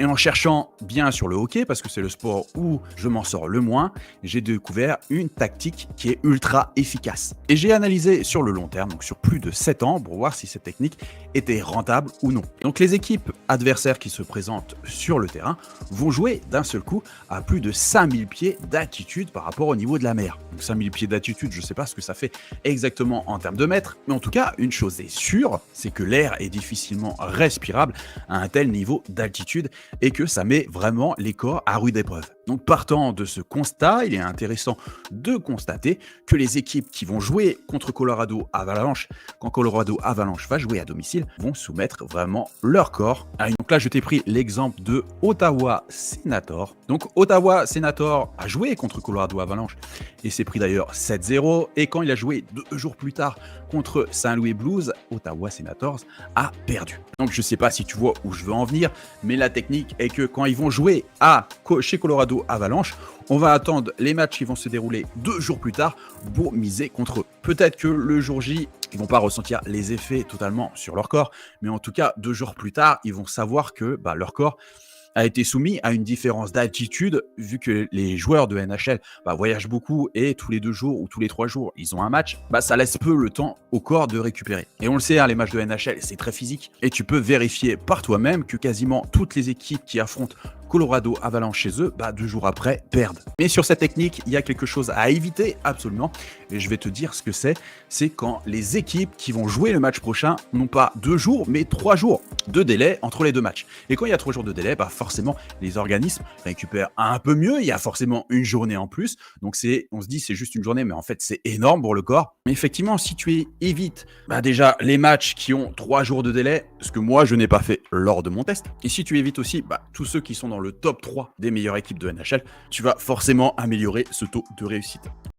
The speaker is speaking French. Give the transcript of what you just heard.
Et en cherchant bien sur le hockey, parce que c'est le sport où je m'en sors le moins, j'ai découvert une tactique qui est ultra efficace. Et j'ai analysé sur le long terme, donc sur plus de 7 ans, pour voir si cette technique était rentable ou non. Donc les équipes adversaires qui se présentent sur le terrain vont jouer d'un seul coup à plus de 5000 pieds d'altitude par rapport au niveau de la mer. Donc 5000 pieds d'altitude, je ne sais pas ce que ça fait exactement en termes de mètres, mais en tout cas, une chose est sûre, c'est que l'air est difficilement respirable à un tel niveau d'altitude et que ça met vraiment les corps à rude épreuve. Donc partant de ce constat, il est intéressant de constater que les équipes qui vont jouer contre Colorado Avalanche, quand Colorado Avalanche va jouer à domicile, vont soumettre vraiment leur corps à une... Donc là, je t'ai pris l'exemple de Ottawa Senators. Donc Ottawa Senators a joué contre Colorado Avalanche et s'est pris d'ailleurs 7-0. Et quand il a joué 2 jours plus tard contre Saint-Louis Blues, Ottawa Senators a perdu. Donc je ne sais pas si tu vois où je veux en venir, mais la technique est que quand ils vont jouer chez Colorado Avalanche, on va attendre les matchs qui vont se dérouler 2 jours plus tard pour miser contre eux. Peut-être que le jour J, ils vont pas ressentir les effets totalement sur leur corps, mais en tout cas, 2 jours plus tard, ils vont savoir que leur corps a été soumis à une différence d'altitude, vu que les joueurs de NHL voyagent beaucoup et tous les 2 jours ou tous les 3 jours, ils ont un match, ça laisse peu le temps au corps de récupérer. Et on le sait, les matchs de NHL, c'est très physique et tu peux vérifier par toi-même que quasiment toutes les équipes qui affrontent Colorado Avalanche chez eux, 2 jours après, perdent. Mais sur cette technique, il y a quelque chose à éviter absolument, et je vais te dire ce que c'est quand les équipes qui vont jouer le match prochain n'ont pas 2 jours, mais 3 jours de délai entre les 2 matchs. Et quand il y a 3 jours de délai, forcément, les organismes récupèrent un peu mieux, il y a forcément une journée en plus, donc on se dit c'est juste une journée, mais en fait c'est énorme pour le corps. Mais effectivement, si tu évites déjà les matchs qui ont 3 jours de délai, ce que moi je n'ai pas fait lors de mon test, et si tu évites aussi tous ceux qui sont dans le top 3 des meilleures équipes de NHL, tu vas forcément améliorer ce taux de réussite.